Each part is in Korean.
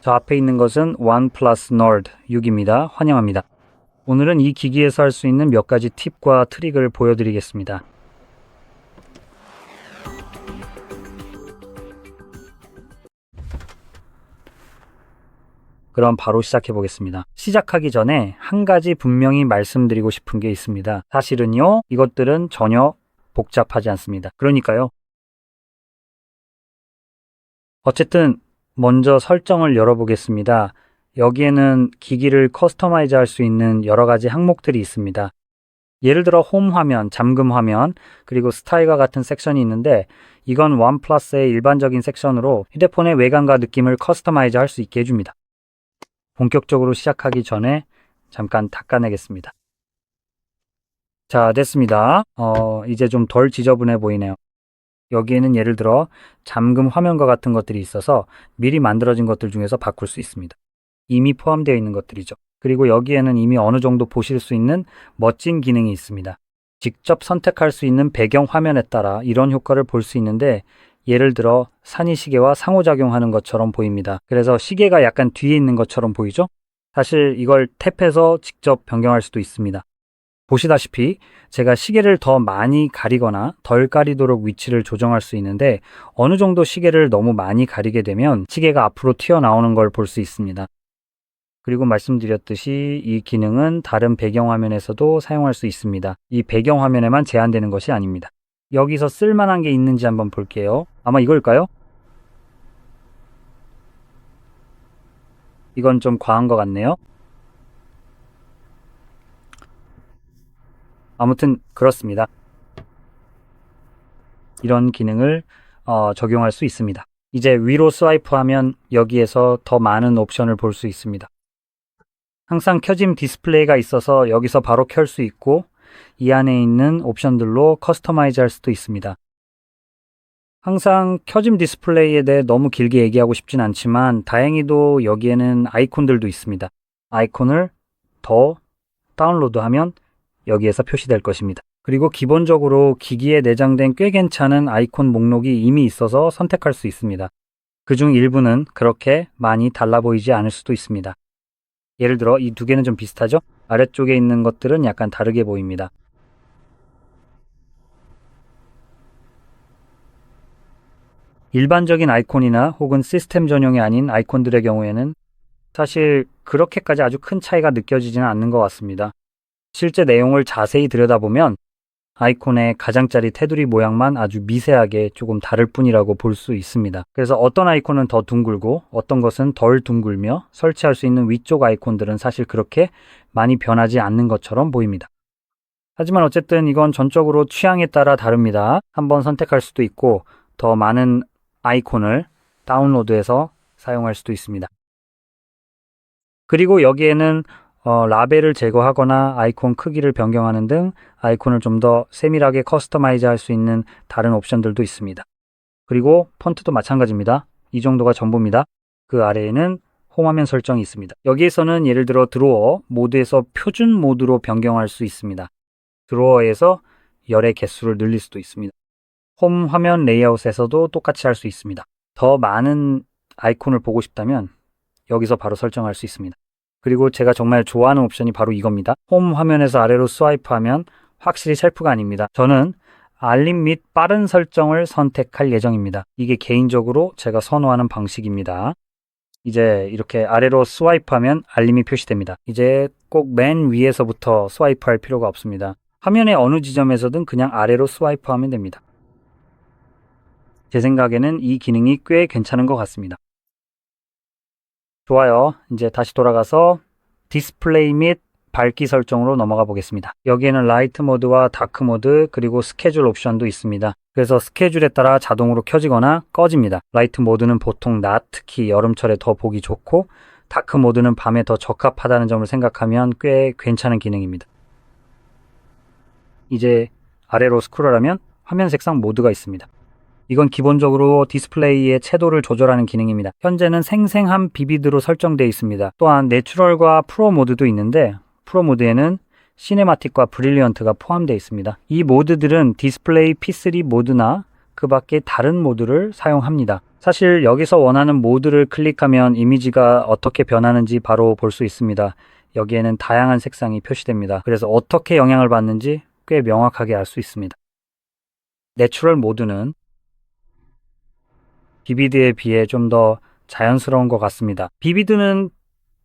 저 앞에 있는 것은 OnePlus Nord 6입니다. 환영합니다. 오늘은 이 기기에서 할 수 있는 몇 가지 팁과 트릭을 보여드리겠습니다. 그럼 바로 시작해 보겠습니다. 시작하기 전에 한 가지 분명히 말씀드리고 싶은 게 있습니다. 사실은요, 이것들은 전혀 복잡하지 않습니다. 그러니까요. 어쨌든 먼저 설정을 열어보겠습니다. 여기에는 기기를 커스터마이즈 할 수 있는 여러 가지 항목들이 있습니다. 예를 들어 홈 화면, 잠금 화면, 그리고 스타일과 같은 섹션이 있는데 이건 원플러스의 일반적인 섹션으로 휴대폰의 외관과 느낌을 커스터마이즈 할 수 있게 해줍니다. 본격적으로 시작하기 전에 잠깐 닦아내겠습니다. 자, 됐습니다. 이제 좀 덜 지저분해 보이네요. 여기에는 예를 들어 잠금 화면과 같은 것들이 있어서 미리 만들어진 것들 중에서 바꿀 수 있습니다. 이미 포함되어 있는 것들이죠. 그리고 여기에는 이미 어느 정도 보실 수 있는 멋진 기능이 있습니다. 직접 선택할 수 있는 배경 화면에 따라 이런 효과를 볼 수 있는데 예를 들어 산이시계와 상호작용하는 것처럼 보입니다. 그래서 시계가 약간 뒤에 있는 것처럼 보이죠? 사실 이걸 탭해서 직접 변경할 수도 있습니다. 보시다시피 제가 시계를 더 많이 가리거나 덜 가리도록 위치를 조정할 수 있는데 어느 정도 시계를 너무 많이 가리게 되면 시계가 앞으로 튀어나오는 걸 볼 수 있습니다. 그리고 말씀드렸듯이 이 기능은 다른 배경화면에서도 사용할 수 있습니다. 이 배경화면에만 제한되는 것이 아닙니다. 여기서 쓸만한 게 있는지 한번 볼게요. 아마 이걸까요? 이건 좀 과한 것 같네요. 아무튼 그렇습니다. 이런 기능을 적용할 수 있습니다. 이제 위로 스와이프하면 여기에서 더 많은 옵션을 볼 수 있습니다. 항상 켜짐 디스플레이가 있어서 여기서 바로 켤 수 있고 이 안에 있는 옵션들로 커스터마이즈 할 수도 있습니다. 항상 켜짐 디스플레이에 대해 너무 길게 얘기하고 싶진 않지만 다행히도 여기에는 아이콘들도 있습니다. 아이콘을 더 다운로드하면 여기에서 표시될 것입니다. 그리고 기본적으로 기기에 내장된 꽤 괜찮은 아이콘 목록이 이미 있어서 선택할 수 있습니다. 그중 일부는 그렇게 많이 달라 보이지 않을 수도 있습니다. 예를 들어 이 두 개는 좀 비슷하죠? 아래쪽에 있는 것들은 약간 다르게 보입니다. 일반적인 아이콘이나 혹은 시스템 전용이 아닌 아이콘들의 경우에는 사실 그렇게까지 아주 큰 차이가 느껴지지는 않는 것 같습니다. 실제 내용을 자세히 들여다보면 아이콘의 가장자리 테두리 모양만 아주 미세하게 조금 다를 뿐이라고 볼 수 있습니다. 그래서 어떤 아이콘은 더 둥글고 어떤 것은 덜 둥글며 설치할 수 있는 위쪽 아이콘들은 사실 그렇게 많이 변하지 않는 것처럼 보입니다. 하지만 어쨌든 이건 전적으로 취향에 따라 다릅니다. 한번 선택할 수도 있고 더 많은 아이콘을 다운로드해서 사용할 수도 있습니다. 그리고 여기에는 라벨을 제거하거나 아이콘 크기를 변경하는 등 아이콘을 좀 더 세밀하게 커스터마이즈 할 수 있는 다른 옵션들도 있습니다. 그리고 폰트도 마찬가지입니다. 이 정도가 전부입니다. 그 아래에는 홈화면 설정이 있습니다. 여기에서는 예를 들어 드로어 모드에서 표준 모드로 변경할 수 있습니다. 드로어에서 열의 개수를 늘릴 수도 있습니다. 홈 화면 레이아웃에서도 똑같이 할 수 있습니다. 더 많은 아이콘을 보고 싶다면 여기서 바로 설정할 수 있습니다. 그리고 제가 정말 좋아하는 옵션이 바로 이겁니다. 홈 화면에서 아래로 스와이프하면 확실히 셀프가 아닙니다. 저는 알림 및 빠른 설정을 선택할 예정입니다. 이게 개인적으로 제가 선호하는 방식입니다. 이제 이렇게 아래로 스와이프하면 알림이 표시됩니다. 이제 꼭 맨 위에서부터 스와이프할 필요가 없습니다. 화면의 어느 지점에서든 그냥 아래로 스와이프하면 됩니다. 제 생각에는 이 기능이 꽤 괜찮은 것 같습니다. 좋아요. 이제 다시 돌아가서 디스플레이 및 밝기 설정으로 넘어가 보겠습니다. 여기에는 라이트 모드와 다크 모드 그리고 스케줄 옵션도 있습니다. 그래서 스케줄에 따라 자동으로 켜지거나 꺼집니다. 라이트 모드는 보통 낮, 특히 여름철에 더 보기 좋고 다크 모드는 밤에 더 적합하다는 점을 생각하면 꽤 괜찮은 기능입니다. 이제 아래로 스크롤하면 화면 색상 모드가 있습니다. 이건 기본적으로 디스플레이의 채도를 조절하는 기능입니다. 현재는 생생한 비비드로 설정되어 있습니다. 또한 내추럴과 프로 모드도 있는데 프로 모드에는 시네마틱과 브릴리언트가 포함되어 있습니다. 이 모드들은 디스플레이 P3 모드나 그 밖에 다른 모드를 사용합니다. 사실 여기서 원하는 모드를 클릭하면 이미지가 어떻게 변하는지 바로 볼 수 있습니다. 여기에는 다양한 색상이 표시됩니다. 그래서 어떻게 영향을 받는지 꽤 명확하게 알 수 있습니다. 내추럴 모드는 비비드에 비해 좀 더 자연스러운 것 같습니다. 비비드는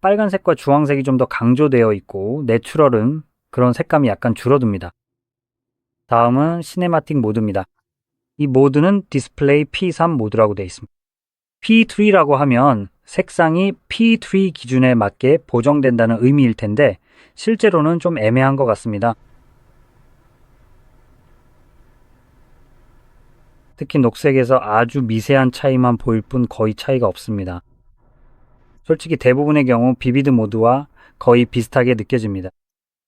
빨간색과 주황색이 좀 더 강조되어 있고 내추럴은 그런 색감이 약간 줄어듭니다. 다음은 시네마틱 모드입니다. 이 모드는 디스플레이 P3 모드라고 되어 있습니다. P3라고 하면 색상이 P3 기준에 맞게 보정된다는 의미일 텐데 실제로는 좀 애매한 것 같습니다. 특히 녹색에서 아주 미세한 차이만 보일 뿐 거의 차이가 없습니다. 솔직히 대부분의 경우 비비드 모드와 거의 비슷하게 느껴집니다.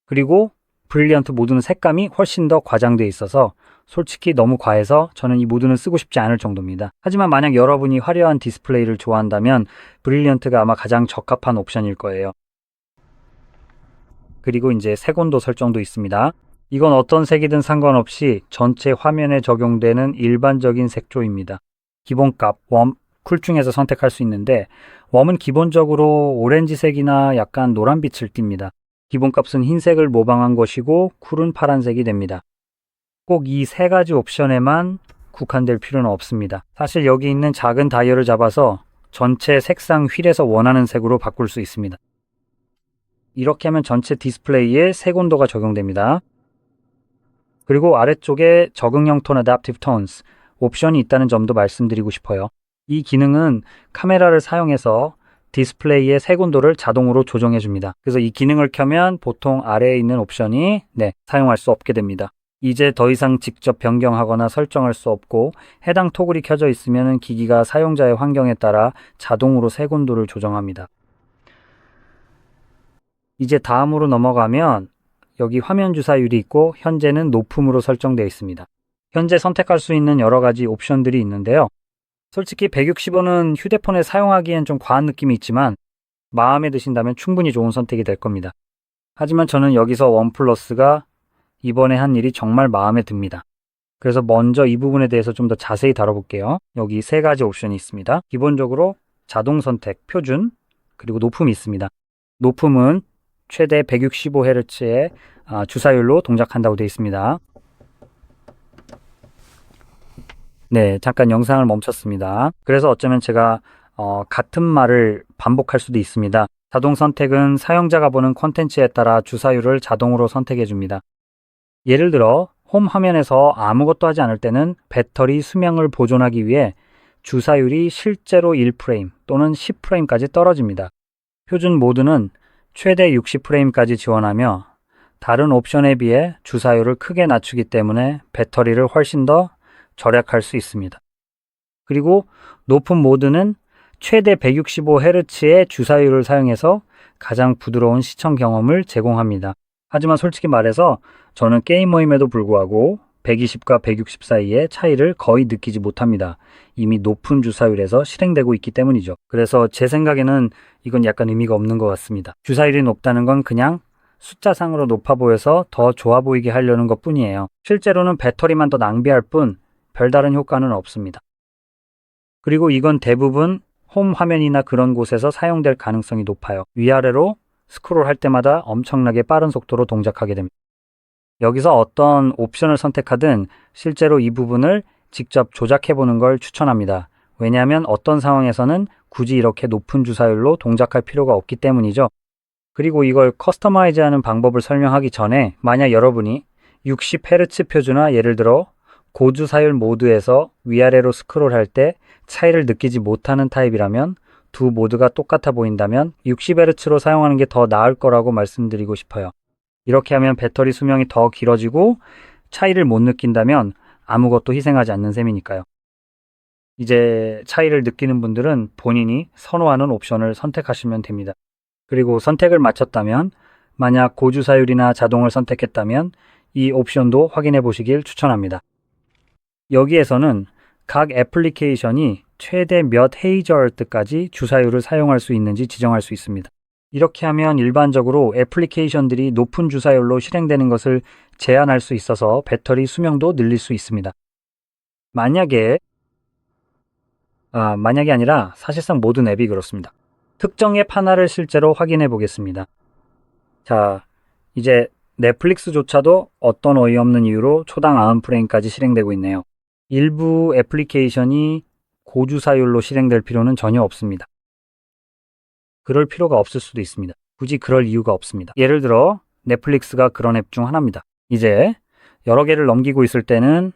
그리고 브릴리언트 모드는 색감이 훨씬 더 과장되어 있어서 솔직히 너무 과해서 저는 이 모드는 쓰고 싶지 않을 정도입니다. 하지만 만약 여러분이 화려한 디스플레이를 좋아한다면 브릴리언트가 아마 가장 적합한 옵션일 거예요. 그리고 이제 색온도 설정도 있습니다. 이건 어떤 색이든 상관없이 전체 화면에 적용되는 일반적인 색조입니다. 기본값, 웜, 쿨 중에서 선택할 수 있는데 웜은 기본적으로 오렌지색이나 약간 노란빛을 띱니다. 기본값은 흰색을 모방한 것이고 쿨은 파란색이 됩니다. 꼭 이 세 가지 옵션에만 국한될 필요는 없습니다. 사실 여기 있는 작은 다이얼을 잡아서 전체 색상 휠에서 원하는 색으로 바꿀 수 있습니다. 이렇게 하면 전체 디스플레이에 색온도가 적용됩니다. 그리고 아래쪽에 적응형 톤 Adaptive Tones 옵션이 있다는 점도 말씀드리고 싶어요. 이 기능은 카메라를 사용해서 디스플레이의 색온도를 자동으로 조정해 줍니다. 그래서 이 기능을 켜면 보통 아래에 있는 옵션이 사용할 수 없게 됩니다. 이제 더 이상 직접 변경하거나 설정할 수 없고 해당 토글이 켜져 있으면 기기가 사용자의 환경에 따라 자동으로 색온도를 조정합니다. 이제 다음으로 넘어가면 여기 화면 주사율이 있고 현재는 높음으로 설정되어 있습니다. 현재 선택할 수 있는 여러 가지 옵션들이 있는데요. 솔직히 165는 휴대폰에 사용하기엔 좀 과한 느낌이 있지만 마음에 드신다면 충분히 좋은 선택이 될 겁니다. 하지만 저는 여기서 원 플러스가 이번에 한 일이 정말 마음에 듭니다. 그래서 먼저 이 부분에 대해서 좀 더 자세히 다뤄볼게요. 여기 세 가지 옵션이 있습니다. 기본적으로 자동 선택, 표준, 그리고 높음이 있습니다. 높음은 최대 165Hz의 주사율로 동작한다고 되어 있습니다. 잠깐 영상을 멈췄습니다. 그래서 어쩌면 제가 같은 말을 반복할 수도 있습니다. 자동 선택은 사용자가 보는 콘텐츠에 따라 주사율을 자동으로 선택해 줍니다. 예를 들어 홈 화면에서 아무것도 하지 않을 때는 배터리 수명을 보존하기 위해 주사율이 실제로 1프레임 또는 10프레임까지 떨어집니다. 표준 모드는 최대 60프레임까지 지원하며 다른 옵션에 비해 주사율을 크게 낮추기 때문에 배터리를 훨씬 더 절약할 수 있습니다. 그리고 높은 모드는 최대 165Hz의 주사율을 사용해서 가장 부드러운 시청 경험을 제공합니다. 하지만 솔직히 말해서 저는 게이머임에도 불구하고 120과 160 사이의 차이를 거의 느끼지 못합니다. 이미 높은 주사율에서 실행되고 있기 때문이죠. 그래서 제 생각에는 이건 약간 의미가 없는 것 같습니다. 주사율이 높다는 건 그냥 숫자상으로 높아 보여서 더 좋아 보이게 하려는 것 뿐이에요. 실제로는 배터리만 더 낭비할 뿐 별다른 효과는 없습니다. 그리고 이건 대부분 홈 화면이나 그런 곳에서 사용될 가능성이 높아요. 위아래로 스크롤할 때마다 엄청나게 빠른 속도로 동작하게 됩니다. 여기서 어떤 옵션을 선택하든 실제로 이 부분을 직접 조작해보는 걸 추천합니다. 왜냐하면 어떤 상황에서는 굳이 이렇게 높은 주사율로 동작할 필요가 없기 때문이죠. 그리고 이걸 커스터마이즈하는 방법을 설명하기 전에 만약 여러분이 60Hz 표준화 예를 들어 고주사율 모드에서 위아래로 스크롤할 때 차이를 느끼지 못하는 타입이라면 두 모드가 똑같아 보인다면 60Hz로 사용하는 게 더 나을 거라고 말씀드리고 싶어요. 이렇게 하면 배터리 수명이 더 길어지고 차이를 못 느낀다면 아무것도 희생하지 않는 셈이니까요. 이제 차이를 느끼는 분들은 본인이 선호하는 옵션을 선택하시면 됩니다. 그리고 선택을 마쳤다면 만약 고주사율이나 자동을 선택했다면 이 옵션도 확인해 보시길 추천합니다. 여기에서는 각 애플리케이션이 최대 몇 헤이저트까지 주사율을 사용할 수 있는지 지정할 수 있습니다. 이렇게 하면 일반적으로 애플리케이션들이 높은 주사율로 실행되는 것을 제한할 수 있어서 배터리 수명도 늘릴 수 있습니다. 만약이 아니라 사실상 모든 앱이 그렇습니다. 특정 앱 하나를 실제로 확인해 보겠습니다. 자, 이제 넷플릭스조차도 어떤 어이없는 이유로 초당 90프레임까지 실행되고 있네요. 일부 애플리케이션이 고주사율로 실행될 필요는 전혀 없습니다. 그럴 필요가 없을 수도 있습니다. 굳이 그럴 이유가 없습니다. 예를 들어 넷플릭스가 그런 앱 중 하나입니다. 이제 여러 개를 넘기고 있을 때는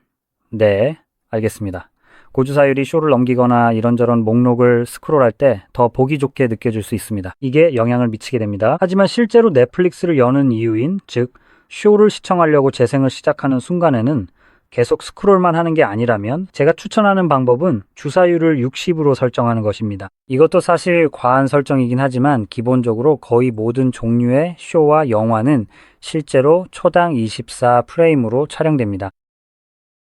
네, 알겠습니다. 고주사율이 쇼를 넘기거나 이런저런 목록을 스크롤할 때 더 보기 좋게 느껴질 수 있습니다. 이게 영향을 미치게 됩니다. 하지만 실제로 넷플릭스를 여는 이유인, 즉 쇼를 시청하려고 재생을 시작하는 순간에는 계속 스크롤만 하는 게 아니라면 제가 추천하는 방법은 주사율을 60으로 설정하는 것입니다. 이것도 사실 과한 설정이긴 하지만 기본적으로 거의 모든 종류의 쇼와 영화는 실제로 초당 24프레임으로 촬영됩니다.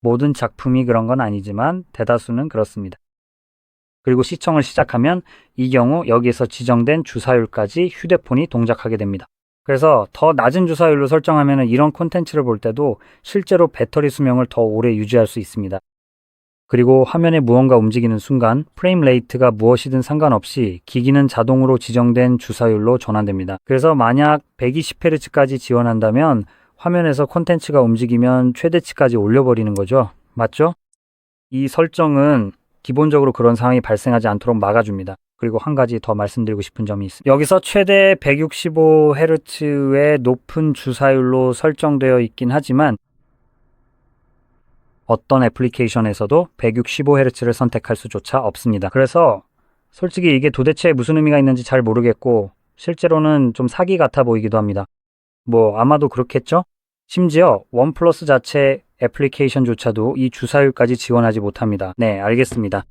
모든 작품이 그런 건 아니지만 대다수는 그렇습니다. 그리고 시청을 시작하면 이 경우 여기에서 지정된 주사율까지 휴대폰이 동작하게 됩니다. 그래서 더 낮은 주사율로 설정하면 이런 콘텐츠를 볼 때도 실제로 배터리 수명을 더 오래 유지할 수 있습니다. 그리고 화면에 무언가 움직이는 순간 프레임 레이트가 무엇이든 상관없이 기기는 자동으로 지정된 주사율로 전환됩니다. 그래서 만약 120Hz까지 지원한다면 화면에서 콘텐츠가 움직이면 최대치까지 올려버리는 거죠. 맞죠? 이 설정은 기본적으로 그런 상황이 발생하지 않도록 막아줍니다. 그리고 한 가지 더 말씀드리고 싶은 점이 있습니다. 여기서 최대 165Hz의 높은 주사율로 설정되어 있긴 하지만 어떤 애플리케이션에서도 165Hz를 선택할 수조차 없습니다. 그래서 솔직히 이게 도대체 무슨 의미가 있는지 잘 모르겠고 실제로는 좀 사기 같아 보이기도 합니다. 아마도 그렇겠죠? 심지어 원 플러스 자체 애플리케이션조차도 이 주사율까지 지원하지 못합니다. 네, 알겠습니다.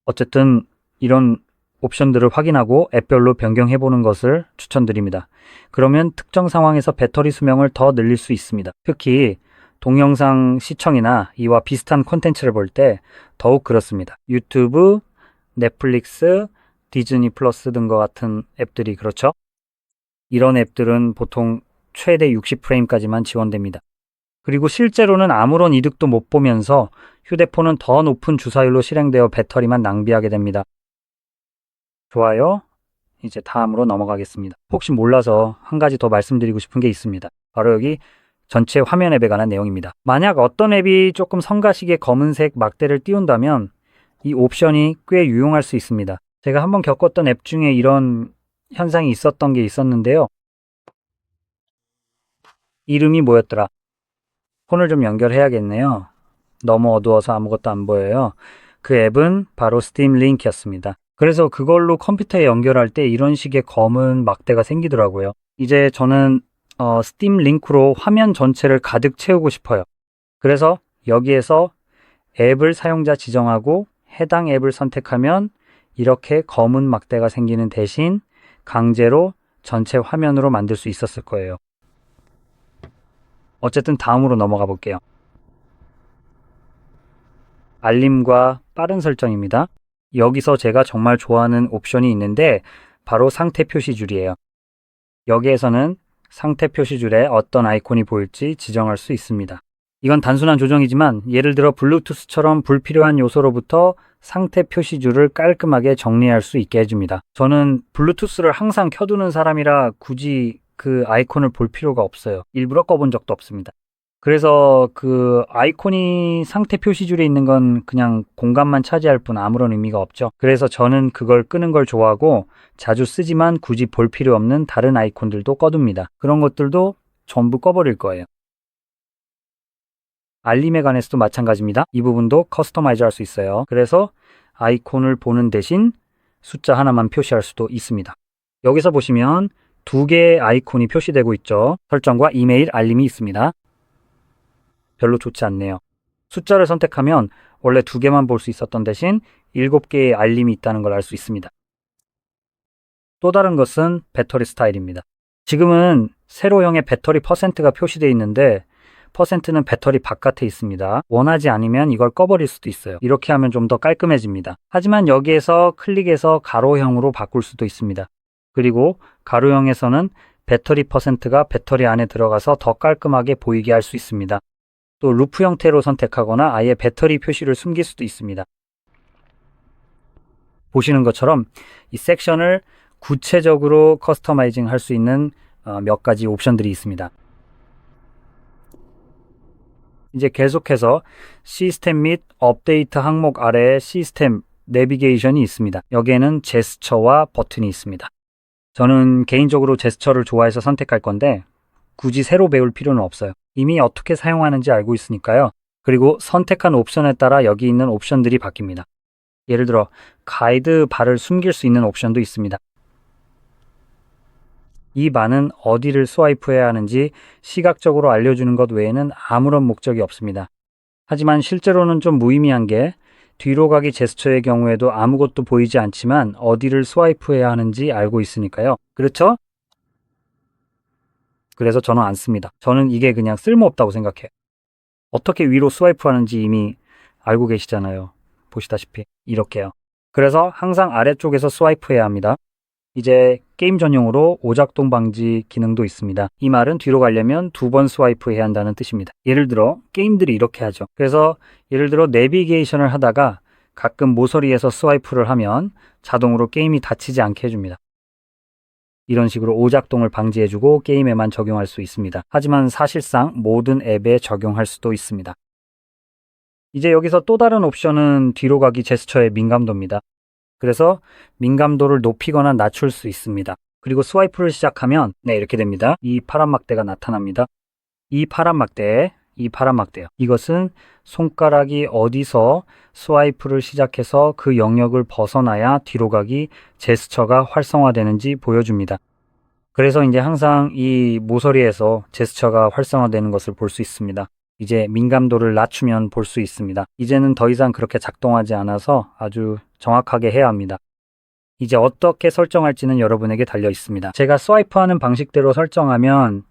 어쨌든 이런 옵션들을 확인하고 앱별로 변경해보는 것을 추천드립니다. 그러면 특정 상황에서 배터리 수명을 더 늘릴 수 있습니다. 특히 동영상 시청이나 이와 비슷한 콘텐츠를 볼 때 더욱 그렇습니다. 유튜브, 넷플릭스, 디즈니 플러스 등과 같은 앱들이 그렇죠? 이런 앱들은 보통 최대 60프레임까지만 지원됩니다. 그리고 실제로는 아무런 이득도 못 보면서 휴대폰은 더 높은 주사율로 실행되어 배터리만 낭비하게 됩니다. 좋아요. 이제 다음으로 넘어가겠습니다. 혹시 몰라서 한 가지 더 말씀드리고 싶은 게 있습니다. 바로 여기 전체 화면 앱에 관한 내용입니다. 만약 어떤 앱이 조금 성가시게 검은색 막대를 띄운다면 이 옵션이 꽤 유용할 수 있습니다. 제가 한번 겪었던 앱 중에 이런 현상이 있었던 게 있었는데요. 이름이 뭐였더라? 폰을 좀 연결해야겠네요. 너무 어두워서 아무것도 안 보여요. 그 앱은 바로 스팀 링크였습니다. 그래서 그걸로 컴퓨터에 연결할 때 이런 식의 검은 막대가 생기더라고요. 이제 저는 스팀 링크로 화면 전체를 가득 채우고 싶어요. 그래서 여기에서 앱을 사용자 지정하고 해당 앱을 선택하면 이렇게 검은 막대가 생기는 대신 강제로 전체 화면으로 만들 수 있었을 거예요. 어쨌든 다음으로 넘어가 볼게요. 알림과 빠른 설정입니다. 여기서 제가 정말 좋아하는 옵션이 있는데 바로 상태 표시줄이에요. 여기에서는 상태 표시줄에 어떤 아이콘이 보일지 지정할 수 있습니다. 이건 단순한 조정이지만 예를 들어 블루투스처럼 불필요한 요소로부터 상태 표시줄을 깔끔하게 정리할 수 있게 해줍니다. 저는 블루투스를 항상 켜두는 사람이라 굳이 그 아이콘을 볼 필요가 없어요. 일부러 꺼본 적도 없습니다. 그래서 그 아이콘이 상태 표시줄에 있는 건 그냥 공간만 차지할 뿐 아무런 의미가 없죠. 그래서 저는 그걸 끄는 걸 좋아하고 자주 쓰지만 굳이 볼 필요 없는 다른 아이콘들도 꺼둡니다. 그런 것들도 전부 꺼버릴 거예요. 알림에 관해서도 마찬가지입니다. 이 부분도 커스터마이즈 할 수 있어요. 그래서 아이콘을 보는 대신 숫자 하나만 표시할 수도 있습니다. 여기서 보시면 두 개의 아이콘이 표시되고 있죠. 설정과 이메일 알림이 있습니다. 별로 좋지 않네요. 숫자를 선택하면 원래 두 개만 볼 수 있었던 대신 7개의 알림이 있다는 걸 알 수 있습니다. 또 다른 것은 배터리 스타일입니다. 지금은 세로형의 배터리 퍼센트가 표시되어 있는데 퍼센트는 배터리 바깥에 있습니다. 원하지 않으면 이걸 꺼버릴 수도 있어요. 이렇게 하면 좀 더 깔끔해집니다. 하지만 여기에서 클릭해서 가로형으로 바꿀 수도 있습니다. 그리고 가로형에서는 배터리 퍼센트가 배터리 안에 들어가서 더 깔끔하게 보이게 할 수 있습니다. 또 루프 형태로 선택하거나 아예 배터리 표시를 숨길 수도 있습니다. 보시는 것처럼 이 섹션을 구체적으로 커스터마이징 할 수 있는 몇 가지 옵션들이 있습니다. 이제 계속해서 시스템 및 업데이트 항목 아래에 시스템 내비게이션이 있습니다. 여기에는 제스처와 버튼이 있습니다. 저는 개인적으로 제스처를 좋아해서 선택할 건데 굳이 새로 배울 필요는 없어요. 이미 어떻게 사용하는지 알고 있으니까요. 그리고 선택한 옵션에 따라 여기 있는 옵션들이 바뀝니다. 예를 들어 가이드 바를 숨길 수 있는 옵션도 있습니다. 이 바는 어디를 스와이프해야 하는지 시각적으로 알려주는 것 외에는 아무런 목적이 없습니다. 하지만 실제로는 좀 무의미한 게 뒤로 가기 제스처의 경우에도 아무것도 보이지 않지만 어디를 스와이프해야 하는지 알고 있으니까요. 그렇죠? 그래서 저는 안 씁니다. 저는 이게 그냥 쓸모없다고 생각해요. 어떻게 위로 스와이프 하는지 이미 알고 계시잖아요. 보시다시피 이렇게요. 그래서 항상 아래쪽에서 스와이프해야 합니다. 이제 게임 전용으로 오작동 방지 기능도 있습니다. 이 말은 뒤로 가려면 2번 스와이프 해야 한다는 뜻입니다. 예를 들어 게임들이 이렇게 하죠. 그래서 예를 들어 내비게이션을 하다가 가끔 모서리에서 스와이프를 하면 자동으로 게임이 닫히지 않게 해줍니다. 이런 식으로 오작동을 방지해주고 게임에만 적용할 수 있습니다. 하지만 사실상 모든 앱에 적용할 수도 있습니다. 이제 여기서 또 다른 옵션은 뒤로 가기 제스처의 민감도입니다. 그래서 민감도를 높이거나 낮출 수 있습니다. 그리고 스와이프를 시작하면 이렇게 됩니다. 이 파란 막대가 나타납니다. 이 파란 막대요. 이것은 손가락이 어디서 스와이프를 시작해서 그 영역을 벗어나야 뒤로 가기 제스처가 활성화되는지 보여줍니다. 그래서 이제 항상 이 모서리에서 제스처가 활성화되는 것을 볼 수 있습니다. 이제 민감도를 낮추면 볼 수 있습니다. 이제는 더 이상 그렇게 작동하지 않아서 아주 정확하게 해야 합니다. 이제 어떻게 설정할지는 여러분에게 달려 있습니다. 제가 스와이프하는 방식대로 설정하면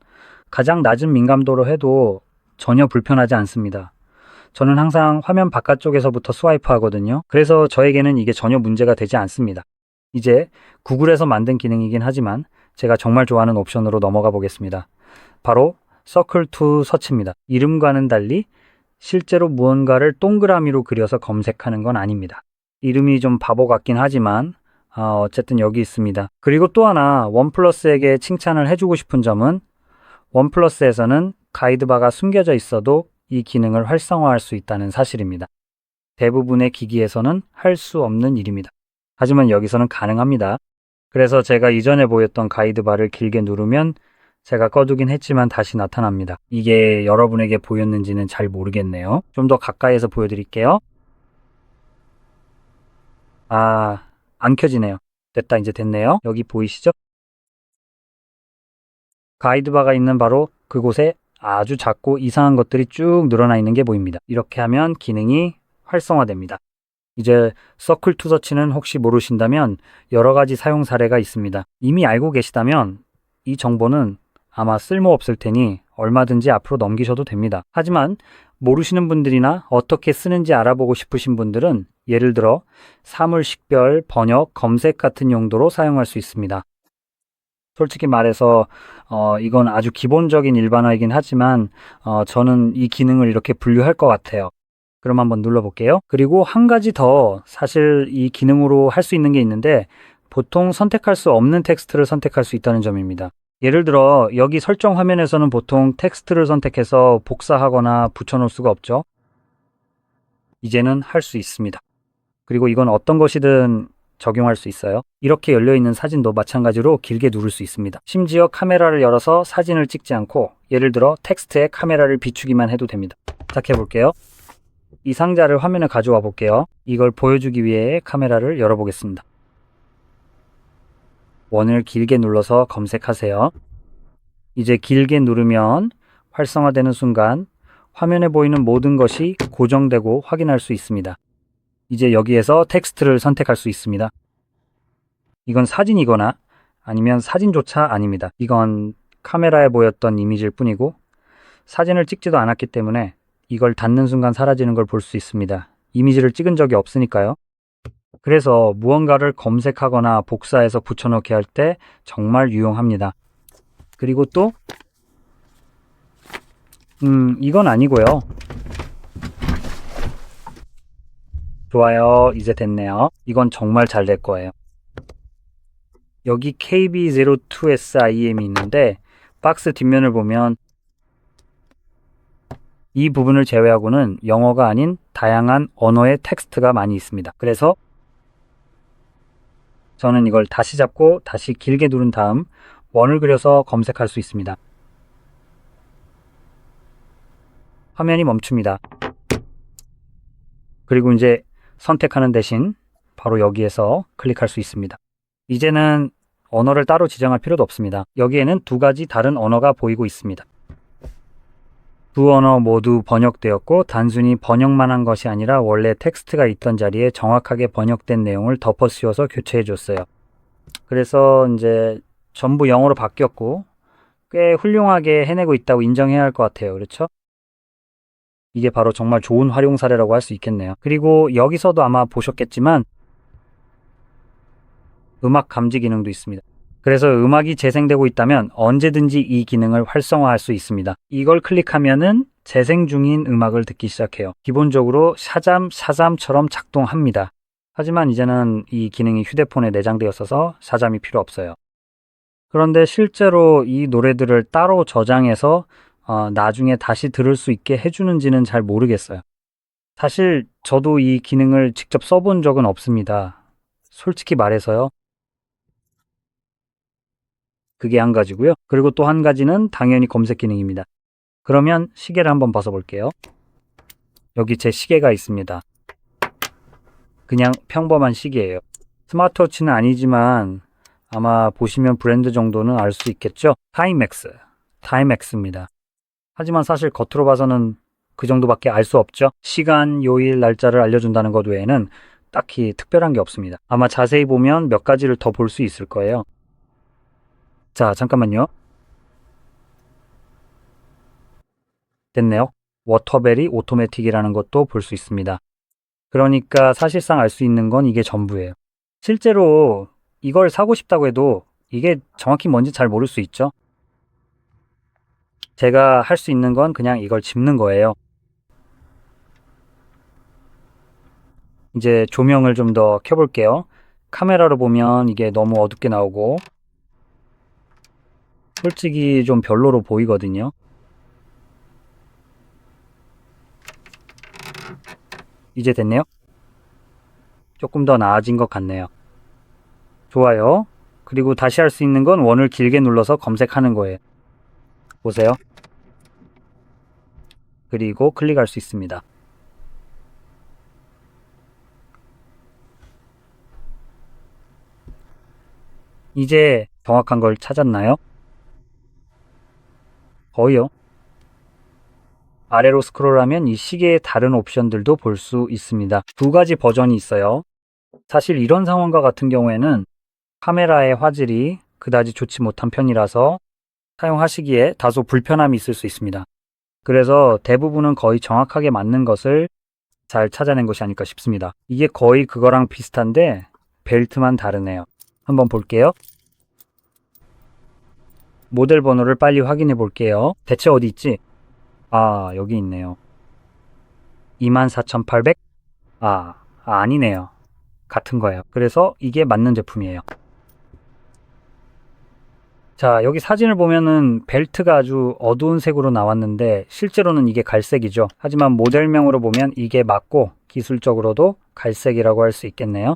가장 낮은 민감도로 해도 전혀 불편하지 않습니다. 저는 항상 화면 바깥쪽에서부터 스와이프 하거든요. 그래서 저에게는 이게 전혀 문제가 되지 않습니다. 이제 구글에서 만든 기능이긴 하지만 제가 정말 좋아하는 옵션으로 넘어가 보겠습니다. 바로 서클 투 서치입니다. 이름과는 달리 실제로 무언가를 동그라미로 그려서 검색하는 건 아닙니다. 이름이 좀 바보 같긴 하지만 어쨌든 여기 있습니다. 그리고 또 하나 원플러스에게 칭찬을 해주고 싶은 점은 원플러스에서는 가이드바가 숨겨져 있어도 이 기능을 활성화할 수 있다는 사실입니다. 대부분의 기기에서는 할 수 없는 일입니다. 하지만 여기서는 가능합니다. 그래서 제가 이전에 보였던 가이드바를 길게 누르면 제가 꺼두긴 했지만 다시 나타납니다. 이게 여러분에게 보였는지는 잘 모르겠네요. 좀 더 가까이에서 보여드릴게요. 안 켜지네요. 됐다, 이제 됐네요. 여기 보이시죠? 가이드바가 있는 바로 그곳에 아주 작고 이상한 것들이 쭉 늘어나 있는 게 보입니다. 이렇게 하면 기능이 활성화됩니다. 이제 서클 투 서치는 혹시 모르신다면 여러 가지 사용 사례가 있습니다. 이미 알고 계시다면 이 정보는 아마 쓸모없을 테니 얼마든지 앞으로 넘기셔도 됩니다. 하지만 모르시는 분들이나 어떻게 쓰는지 알아보고 싶으신 분들은 예를 들어 사물 식별, 번역, 검색 같은 용도로 사용할 수 있습니다. 솔직히 말해서 이건 아주 기본적인 일반화이긴 하지만 저는 이 기능을 이렇게 분류할 것 같아요. 그럼 한번 눌러볼게요. 그리고 한 가지 더 사실 이 기능으로 할 수 있는 게 있는데 보통 선택할 수 없는 텍스트를 선택할 수 있다는 점입니다. 예를 들어 여기 설정 화면에서는 보통 텍스트를 선택해서 복사하거나 붙여놓을 수가 없죠. 이제는 할 수 있습니다. 그리고 이건 어떤 것이든 적용할 수 있어요. 이렇게 열려있는 사진도 마찬가지로 길게 누를 수 있습니다. 심지어 카메라를 열어서 사진을 찍지 않고 예를 들어 텍스트에 카메라를 비추기만 해도 됩니다. 시작해볼게요. 이 상자를 화면에 가져와 볼게요. 이걸 보여주기 위해 카메라를 열어보겠습니다. 원을 길게 눌러서 검색하세요. 이제 길게 누르면 활성화되는 순간 화면에 보이는 모든 것이 고정되고 확인할 수 있습니다. 이제 여기에서 텍스트를 선택할 수 있습니다. 이건 사진이거나 아니면 사진조차 아닙니다. 이건 카메라에 보였던 이미지일 뿐이고 사진을 찍지도 않았기 때문에 이걸 닫는 순간 사라지는 걸 볼 수 있습니다. 이미지를 찍은 적이 없으니까요. 그래서 무언가를 검색하거나 복사해서 붙여넣기 할 때 정말 유용합니다. 그리고 또 이건 아니고요. 좋아요. 이제 됐네요. 이건 정말 잘 될 거예요. 여기 KB02SIM이 있는데 박스 뒷면을 보면 이 부분을 제외하고는 영어가 아닌 다양한 언어의 텍스트가 많이 있습니다. 그래서 저는 이걸 다시 잡고 다시 길게 누른 다음 원을 그려서 검색할 수 있습니다. 화면이 멈춥니다. 그리고 이제 선택하는 대신 바로 여기에서 클릭할 수 있습니다. 이제는 언어를 따로 지정할 필요도 없습니다. 여기에는 두 가지 다른 언어가 보이고 있습니다. 두 언어 모두 번역되었고 단순히 번역만 한 것이 아니라 원래 텍스트가 있던 자리에 정확하게 번역된 내용을 덮어 씌워서 교체해 줬어요. 그래서 이제 전부 영어로 바뀌었고 꽤 훌륭하게 해내고 있다고 인정해야 할 것 같아요. 그렇죠? 이게 바로 정말 좋은 활용 사례라고 할 수 있겠네요. 그리고 여기서도 아마 보셨겠지만 음악 감지 기능도 있습니다. 그래서 음악이 재생되고 있다면 언제든지 이 기능을 활성화할 수 있습니다. 이걸 클릭하면은 재생 중인 음악을 듣기 시작해요. 기본적으로 샤잠처럼 작동합니다. 하지만 이제는 이 기능이 휴대폰에 내장되어 있어서 샤잠이 필요 없어요. 그런데 실제로 이 노래들을 따로 저장해서 나중에 다시 들을 수 있게 해주는지는 잘 모르겠어요. 사실 저도 이 기능을 직접 써본 적은 없습니다. 솔직히 말해서요. 그게 한 가지고요. 그리고 또 한 가지는 당연히 검색 기능입니다. 그러면 시계를 한번 벗어볼게요. 여기 제 시계가 있습니다. 그냥 평범한 시계예요. 스마트워치는 아니지만 아마 보시면 브랜드 정도는 알 수 있겠죠? 타임맥스입니다. 하지만 사실 겉으로 봐서는 그 정도밖에 알 수 없죠. 시간, 요일, 날짜를 알려준다는 것 외에는 딱히 특별한 게 없습니다. 아마 자세히 보면 몇 가지를 더 볼 수 있을 거예요. 자, 잠깐만요. 됐네요. 워터벨이 오토매틱이라는 것도 볼 수 있습니다. 그러니까 사실상 알 수 있는 건 이게 전부예요. 실제로 이걸 사고 싶다고 해도 이게 정확히 뭔지 잘 모를 수 있죠. 제가 할 수 있는 건 그냥 이걸 집는 거예요. 이제 조명을 좀 더 켜볼게요. 카메라로 보면 이게 너무 어둡게 나오고 솔직히 좀 별로로 보이거든요. 이제 됐네요. 조금 더 나아진 것 같네요. 좋아요. 그리고 다시 할 수 있는 건 원을 길게 눌러서 검색하는 거예요. 보세요. 그리고 클릭할 수 있습니다. 이제 정확한 걸 찾았나요? 거의요. 아래로 스크롤하면 이 시계의 다른 옵션들도 볼 수 있습니다. 두 가지 버전이 있어요. 사실 이런 상황과 같은 경우에는 카메라의 화질이 그다지 좋지 못한 편이라서 사용하시기에 다소 불편함이 있을 수 있습니다. 그래서 대부분은 거의 정확하게 맞는 것을 잘 찾아낸 것이 아닐까 싶습니다. 이게 거의 그거랑 비슷한데 벨트만 다르네요. 한번 볼게요. 모델 번호를 빨리 확인해 볼게요. 대체 어디 있지? 아, 여기 있네요. 24,800? 아니네요. 같은 거예요. 그래서 이게 맞는 제품이에요. 자, 여기 사진을 보면은 벨트가 아주 어두운 색으로 나왔는데 실제로는 이게 갈색이죠. 하지만 모델명으로 보면 이게 맞고 기술적으로도 갈색이라고 할 수 있겠네요.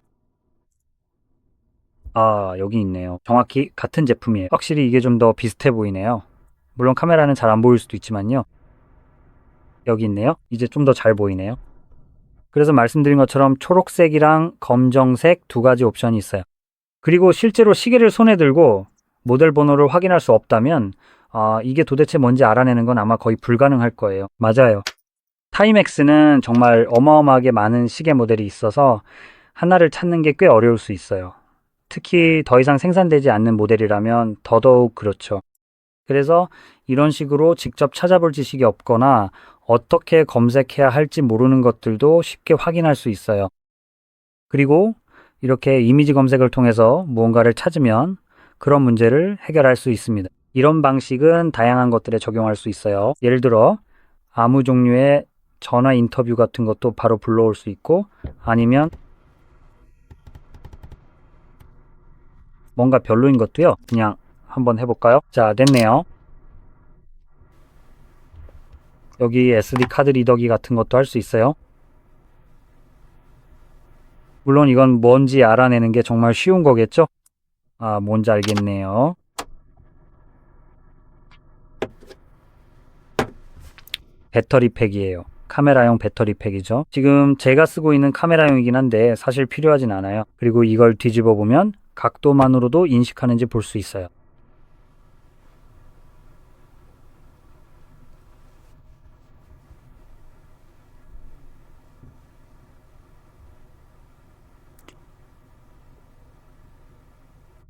여기 있네요. 정확히 같은 제품이에요. 확실히 이게 좀 더 비슷해 보이네요. 물론 카메라는 잘 안 보일 수도 있지만요. 여기 있네요. 이제 좀 더 잘 보이네요. 그래서 말씀드린 것처럼 초록색이랑 검정색 두 가지 옵션이 있어요. 그리고 실제로 시계를 손에 들고 모델 번호를 확인할 수 없다면 이게 도대체 뭔지 알아내는 건 아마 거의 불가능할 거예요. 맞아요. 타임엑스는 정말 어마어마하게 많은 시계 모델이 있어서 하나를 찾는 게 꽤 어려울 수 있어요. 특히 더 이상 생산되지 않는 모델이라면 더더욱 그렇죠. 그래서 이런 식으로 직접 찾아볼 지식이 없거나 어떻게 검색해야 할지 모르는 것들도 쉽게 확인할 수 있어요. 그리고 이렇게 이미지 검색을 통해서 무언가를 찾으면 그런 문제를 해결할 수 있습니다. 이런 방식은 다양한 것들에 적용할 수 있어요. 예를 들어 아무 종류의 전화 인터뷰 같은 것도 바로 불러올 수 있고, 아니면 뭔가 별로인 것도요. 그냥 한번 해볼까요? 자, 됐네요. 여기 SD 카드 리더기 같은 것도 할 수 있어요. 물론 이건 뭔지 알아내는 게 정말 쉬운 거겠죠? 아, 뭔지 알겠네요. 배터리팩이에요. 카메라용 배터리팩이죠. 지금 제가 쓰고 있는 카메라용이긴 한데 사실 필요하진 않아요. 그리고 이걸 뒤집어 보면 각도만으로도 인식하는지 볼 수 있어요.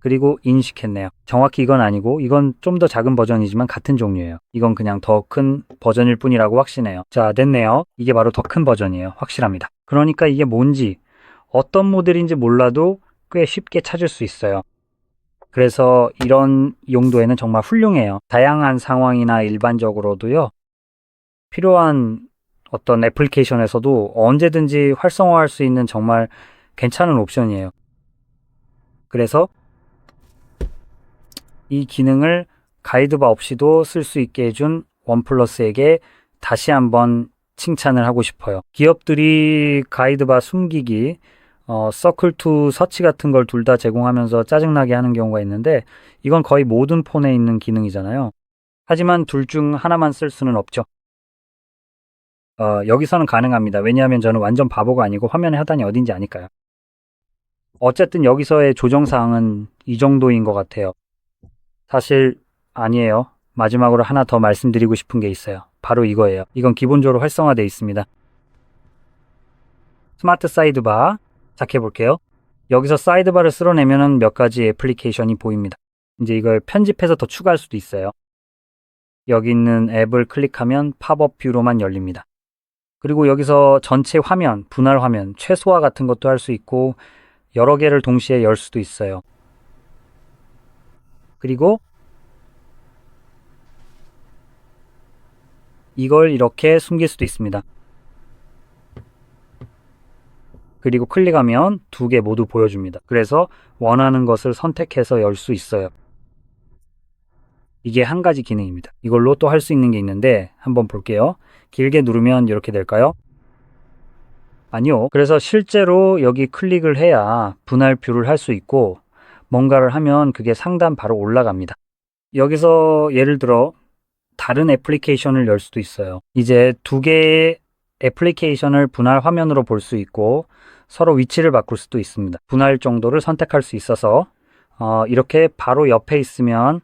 그리고 인식했네요. 정확히 이건 아니고 이건 좀 더 작은 버전이지만 같은 종류예요. 이건 그냥 더 큰 버전일 뿐이라고 확신해요. 자, 됐네요. 이게 바로 더 큰 버전이에요. 확실합니다. 그러니까 이게 뭔지 어떤 모델인지 몰라도 꽤 쉽게 찾을 수 있어요. 그래서 이런 용도에는 정말 훌륭해요. 다양한 상황이나 일반적으로도요. 필요한 어떤 애플리케이션에서도 언제든지 활성화할 수 있는 정말 괜찮은 옵션이에요. 그래서 이 기능을 가이드바 없이도 쓸 수 있게 해준 원플러스에게 다시 한번 칭찬을 하고 싶어요. 기업들이 가이드바 숨기기, 서클 투 서치 같은 걸 둘 다 제공하면서 짜증나게 하는 경우가 있는데 이건 거의 모든 폰에 있는 기능이잖아요. 하지만 둘 중 하나만 쓸 수는 없죠. 여기서는 가능합니다. 왜냐하면 저는 완전 바보가 아니고 화면의 하단이 어딘지 아니까요. 어쨌든 여기서의 조정사항은 이 정도인 것 같아요. 사실 아니에요. 마지막으로 하나 더 말씀드리고 싶은 게 있어요. 바로 이거예요. 이건 기본적으로 활성화되어 있습니다. 스마트 사이드바 시작해 볼게요. 여기서 사이드바를 쓸어내면 몇 가지 애플리케이션이 보입니다. 이제 이걸 편집해서 더 추가할 수도 있어요. 여기 있는 앱을 클릭하면 팝업 뷰로만 열립니다. 그리고 여기서 전체 화면, 분할 화면, 최소화 같은 것도 할 수 있고 여러 개를 동시에 열 수도 있어요. 그리고 이걸 이렇게 숨길 수도 있습니다. 그리고 클릭하면 두 개 모두 보여줍니다. 그래서 원하는 것을 선택해서 열 수 있어요. 이게 한 가지 기능입니다. 이걸로 또 할 수 있는 게 있는데 한번 볼게요. 길게 누르면 이렇게 될까요? 아니요. 그래서 실제로 여기 클릭을 해야 분할 뷰를 할 수 있고 뭔가를 하면 그게 상단 바로 올라갑니다. 여기서 예를 들어 다른 애플리케이션을 열 수도 있어요. 이제 두 개의 애플리케이션을 분할 화면으로 볼 수 있고 서로 위치를 바꿀 수도 있습니다. 분할 정도를 선택할 수 있어서 이렇게 바로 옆에 있으면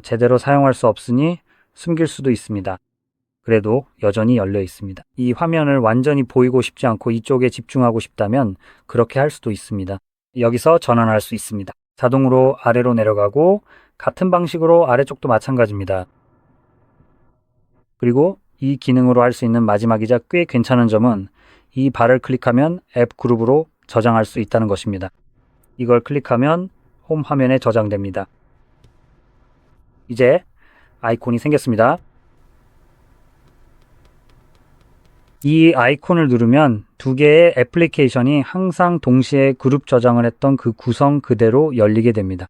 제대로 사용할 수 없으니 숨길 수도 있습니다. 그래도 여전히 열려 있습니다. 이 화면을 완전히 보이고 싶지 않고 이쪽에 집중하고 싶다면 그렇게 할 수도 있습니다. 여기서 전환할 수 있습니다. 자동으로 아래로 내려가고 같은 방식으로 아래쪽도 마찬가지입니다. 그리고 이 기능으로 할 수 있는 마지막이자 꽤 괜찮은 점은 이 발을 클릭하면 앱 그룹으로 저장할 수 있다는 것입니다. 이걸 클릭하면 홈 화면에 저장됩니다. 이제 아이콘이 생겼습니다. 이 아이콘을 누르면 두 개의 애플리케이션이 항상 동시에 그룹 저장을 했던 그 구성 그대로 열리게 됩니다.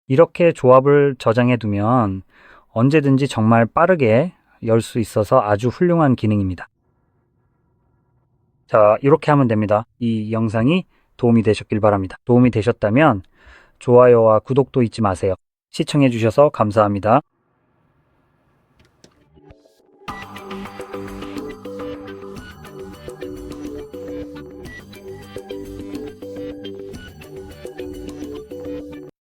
이렇게 조합을 저장해 두면 언제든지 정말 빠르게 열 수 있어서 아주 훌륭한 기능입니다. 자, 이렇게 하면 됩니다. 이 영상이 도움이 되셨길 바랍니다. 도움이 되셨다면 좋아요와 구독도 잊지 마세요. 시청해 주셔서 감사합니다.